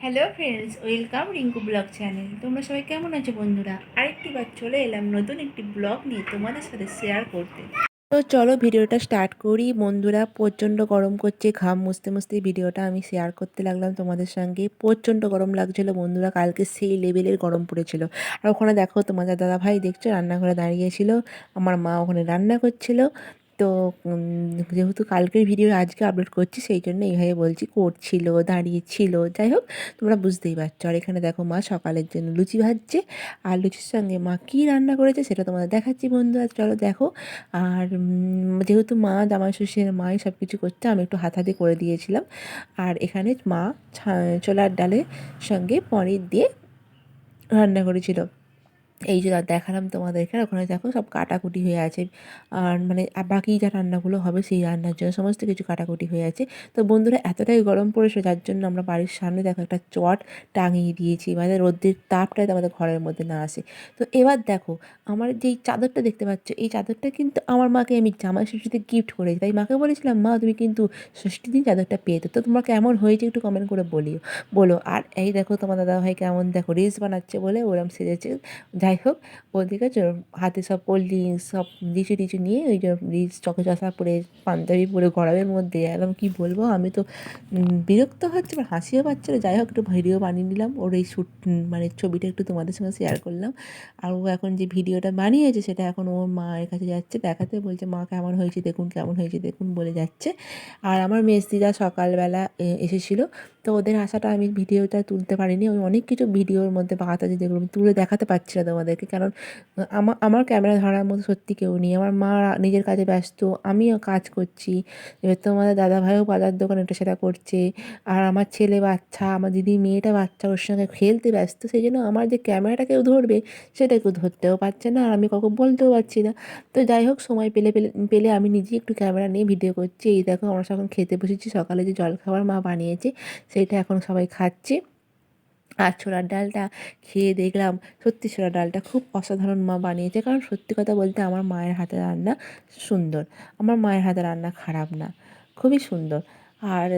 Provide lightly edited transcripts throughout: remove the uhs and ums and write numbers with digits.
Hello friends, welcome Rinku blog channel. তোমরা সবাই কেমন আছো বন্ধুরা? আরেকটি বার চলে এলাম নতুন একটি ব্লগ নিয়ে তোমাদের সাথে শেয়ার করতে। তো চলো ভিডিওটা স্টার্ট করি বন্ধুরা। প্রচণ্ড গরম করছে, ঘাম মুছতে মুছতে ভিডিওটা আমি শেয়ার করতে লাগলাম তোমাদের সঙ্গে। প্রচণ্ড গরম লাগছিল বন্ধুরা, কালকে সেই লেভেলের গরম পড়েছিল। আর ওখানে দেখো তোমাদের দাদা ভাই দেখছো রান্নাঘরে দাঁড়িয়েছিল, আমার মা ওখানে রান্না করছিল। তো যেহেতু কালকের ভিডিও আজকে আপলোড করছি সেই জন্য এইভাবে বলছি, করছিল, দাঁড়িয়েছিল, যাই হোক তোমরা বুঝতেই পারছো। আর এখানে দেখো মা সকালের জন্য লুচি ভাজছে, আর লুচির সঙ্গে মা কী রান্না করেছে সেটা তোমাদের দেখাচ্ছি বন্ধুরা, চলো দেখো। আর যেহেতু মা জামাই ষষ্ঠীর মাই সব কিছু করছে, আমি একটু হাতাহাতি করে দিয়েছিলাম। আর এখানে মা ছোলার ডালের সঙ্গে পনির দিয়ে রান্না করেছিল। এই যে দেখালাম তোমাদেরকে। ওখানে দেখো সব কাটাকুটি হয়ে আছে, আর মানে বাকি যা রান্নাগুলো হবে সেই রান্নার জন্য সমস্ত কিছু কাটাকুটি হয়ে আছে। তো বন্ধুরা এতটাই গরম পড়েছে যার জন্য আমরা বাড়ির সামনে দেখো একটা চট টাঙিয়ে দিয়েছি, মানে রোদ্রের তাপটাই আমাদের ঘরের মধ্যে না আসে। তো এবার দেখো আমার যেই চাদরটা দেখতে পাচ্ছ, এই চাদরটা কিন্তু আমার মাকে আমি জামাই ষষ্ঠীতে গিফট করেছি। তাই মাকে বলেছিলাম, মা তুমি কিন্তু ষষ্ঠীর দিন চাদরটা পেয়েছো, তো তোমার কেমন হয়েছে একটু কমেন্ট করে বলো। আর এই দেখো তোমার দাদাভাই কেমন দেখো রিলস বানাচ্ছে বলে ওরম সেজেছে। যাই হোক, ওদিকে হাতে সব কোল্ড ড্রিঙ্কস সব লিচু টিচু নিয়ে ওই যে রিলস চকে চশমা পরে পাঞ্জাবি পরে গরমের মধ্যে একদম কী বলবো, আমি তো বিরক্ত হচ্ছে বা হাসিও পাচ্ছিলো। যাই হোক একটু ভিডিও বানিয়ে নিলাম ওর এই মানে ছবিটা একটু তোমাদের সঙ্গে শেয়ার করলাম। আর ও এখন যে ভিডিওটা বানিয়েছে সেটা এখন ওর মায়ের কাছে যাচ্ছে দেখাতে, বলছে মা কেমন হয়েছে দেখুন, কেমন হয়েছে দেখুন বলে যাচ্ছে। আর আমার মেজদিদা সকালবেলা এসেছিলো, তো ওদের আসাটা আমি ভিডিওটা তুলতে পারিনি। আমি অনেক কিছু ভিডিওর মধ্যে বাতাজি যেগুলো আমি তুলে দেখাতে পারছি না তোমাদেরকে, কারণ আমার ক্যামেরা ধরার মতো সত্যি কেউ নেই। আমার মা নিজের কাজে ব্যস্ত, আমিও কাজ করছি, এবার তোমাদের দাদাভাইও বাজার দোকান এটা সেটা করছে। আর আমার ছেলে বাচ্চা, আমার দিদির মেয়েটা বাচ্চা, ওর সঙ্গে খেলতে ব্যস্ত, সেই জন্য আমার যে ক্যামেরাটা কেউ ধরবে সেটা কেউ ধরতেও পারছে না, আর আমি কাউকে বলতেও পারছি না। তো যাই হোক সময় পেলে পেলে পেলে আমি নিজেই একটু ক্যামেরা নিয়ে ভিডিও করছি। এই দেখো আমরা এখন খেতে বসেছি, সকালে যে জলখাবার মা বানিয়েছে সেইটা এখন সবাই খাচ্ছি। আর ছোলার ডালটা খেয়ে দেখলাম সত্যি ছোলার ডালটা খুব অসাধারণ মা বানিয়েছে, কারণ সত্যি কথা বলতে আমার মায়ের হাতে রান্না সুন্দর, আমার মায়ের হাতে রান্না খারাপ না, খুবই সুন্দর। আর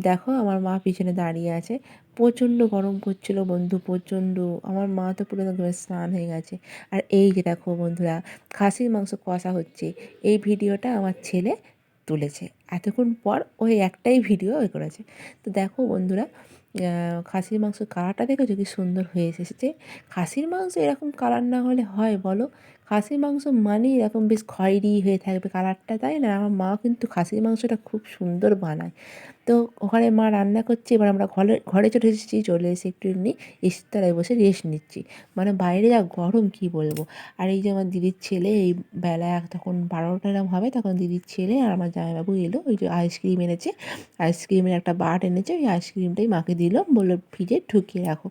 দেখো আমার মা পিছনে দাঁড়িয়ে আছে, প্রচণ্ড গরম করছিল বন্ধু, প্রচণ্ড। আমার মা তো পুরো একদম স্নান হয়ে গেছে। আর এই যে দেখো বন্ধুরা খাসির মাংস কষা হচ্ছে, এই ভিডিওটা আমার ছেলে তুলেছে। এতক্ষণ পর ওই একটাই ভিডিও করেছে। তো দেখো বন্ধুরা খাসির মাংস কালারটা দেখেছো কি সুন্দর হয়ে এসেছে। খাসির মাংস এরকম কালার না হলে হয় বলো? খাসির মাংস মানেই এরকম বেশ খয়েরি হয়ে থাকবে কালারটা, তাই না? আমার মা কিন্তু খাসির মাংসটা খুব সুন্দর বানায়। তো ওখানে মা রান্না করছে, এবার আমরা ঘরে ঘরে চলে এসেছি, চলে এসে একটু এমনি এসির তলায় বসে রেস্ট নিচ্ছি। মানে বাইরে যা গরম কী বলবো। আর এই যে আমার দিদির ছেলে এই বেলা তখন 12টা এরকম হবে, তখন দিদির ছেলে আর আমার জামাইবাবু এলো, ওই যে আইসক্রিম এনেছে, আইসক্রিমের একটা বাট এনেছে, ওই আইসক্রিমটাই মাকে দিল, বললো ফ্রিজে ঢুকিয়ে রাখো।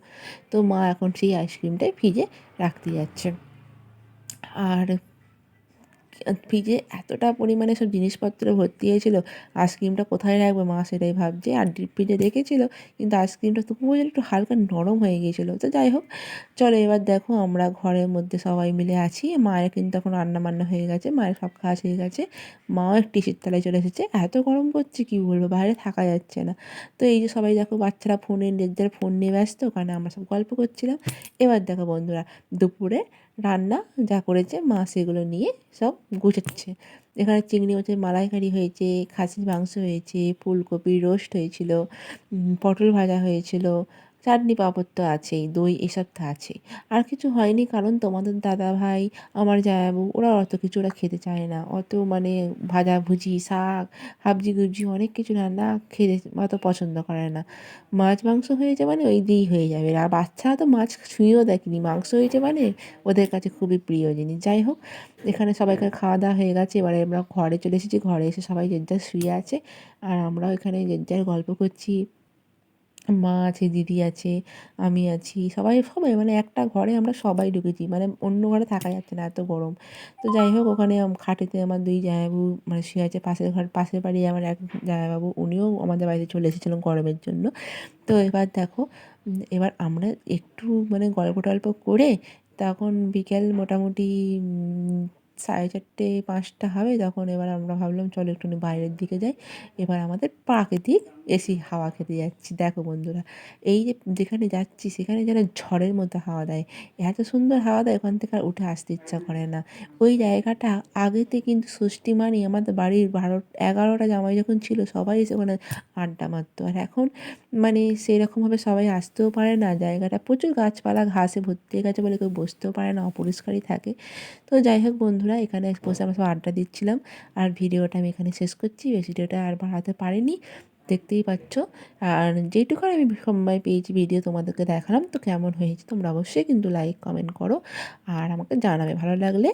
তো মা এখন সেই আইসক্রিমটাই ফ্রিজে রাখতে যাচ্ছে। আর ফ্রিজে এতটা পরিমাণে সব জিনিসপত্র ভর্তি হয়েছিল, আইসক্রিমটা কোথায় রাখবে মা সেটাই ভাবছে। আর ডিপ ফ্রিজে রেখেছিল, কিন্তু আইসক্রিমটা তবুও যেন একটু হালকা নরম হয়ে গিয়েছিলো। তো যাই হোক চলো এবার দেখো আমরা ঘরের মধ্যে সবাই মিলে আছি। মায়ের কিন্তু এখন রান্না বান্না হয়ে গেছে, মায়ের সব কাজ হয়ে গেছে, মাও একটু এসির তলায় চলে এসেছে। এত গরম করছে কী বলবো, বাইরে থাকা যাচ্ছে না। তো এই যে সবাই দেখো বাচ্চারা ফোনে নিজেদের ফোন নিয়ে ব্যস্ত, ওখানে আমরা সব গল্প করছিলাম। এবার দেখো বন্ধুরা দুপুরে রান্না যা করেছে মা সেগুলো নিয়ে সব গুছাচ্ছে। এখানে চিংড়ি মাছের মালাইকারি হয়েছে, খাসির মাংস হয়েছে, ফুলকপির রোস্ট হয়েছিল, পটল ভাজা হয়েছিল, চাটনি পাঁপড় তো আছেই, দই এসব তো আছেই। আর কিছু হয়নি, কারণ তোমাদের দাদাভাই আমার জামাইবাবু ওরা অত কিছু ওরা খেতে চায় না, অত মানে ভাজাভুজি শাক হাবজি গুবজি অনেক কিছু রান্না খেতে অত পছন্দ করে না। মাছ মাংস হয়েছে মানে ওই দিয়েই হয়ে যাবে। আর বাচ্চারা তো মাছ ছুঁয়েও দেখেনি, মাংস হয়েছে মানে ওদের কাছে খুবই প্রিয় জিনিস। যাই হোক এখানে সবাইকার খাওয়া দাওয়া হয়ে গেছে, এবারে আমরা ঘরে চলে এসেছি, ঘরে এসে সবাই যে যার শুয়ে আছে, আর আমরাও এখানে যে যার গল্প করছি। মা আছে, দিদি আছে, আমি আছি, সবাই সবাই মানে একটা ঘরে আমরা সবাই ঢুকেছি, মানে অন্য ঘরে থাকা যাচ্ছে না, এত গরম। তো যাই হোক ওখানে খাটেতে আমার দুই জামাইবাবু মানে শুয়ে আছে, পাশের বাড়ি আমার এক জামাইবাবু, উনিও আমাদের বাড়িতে চলে এসেছিলেন গরমের জন্য। তো এবার দেখো এবার আমরা একটু মানে গল্প টল্প করে তখন বিকেল মোটামুটি 4:30 5টা হবে, তখন এবার আমরা ভাবলাম চলো একটুখানি বাইরের দিকে যাই। এবার আমাদের প্রাকৃতিক এসি হাওয়া খেতে যাচ্ছি। দেখো বন্ধুরা, এই যে যেখানে যাচ্ছি সেখানে যেন ঝড়ের মতো হাওয়া দেয়। এত সুন্দর হাওয়া দেয় ওখান থেকে আর উঠে আসতে ইচ্ছা করে না। ওই জায়গাটা আগেতে কিন্তু ষষ্ঠী মানেই আমাদের বাড়ির ১১টা জামাই যখন ছিল সবাই এসে ওখানে আড্ডা মারত। আর এখন মানে সেরকমভাবে সবাই আসতেও পারে না। জায়গাটা প্রচুর গাছপালা ঘাসে ভর্তি হয়ে গেছে বলে কেউ বসতেও পারে না, অপরিষ্কারই থাকে। তো যাই হোক বন্ধুরা, এখানে বসে আমরা সব আড্ডা দিচ্ছিলাম। আর ভিডিওটা আমি এখানে শেষ করছি। বেশি ভিডিওটা আর বাড়াতে পারিনি। দেখতেই পাচ্ছ। আর যেইটুখানি আমি সময় পেয়েছি ভিডিও তোমাদেরকে দেখালাম। তো কেমন হয়েছে তোমরা অবশ্যই কিন্তু লাইক, কমেন্ট করো আর আমাকে জানাবে ভালো লাগলে।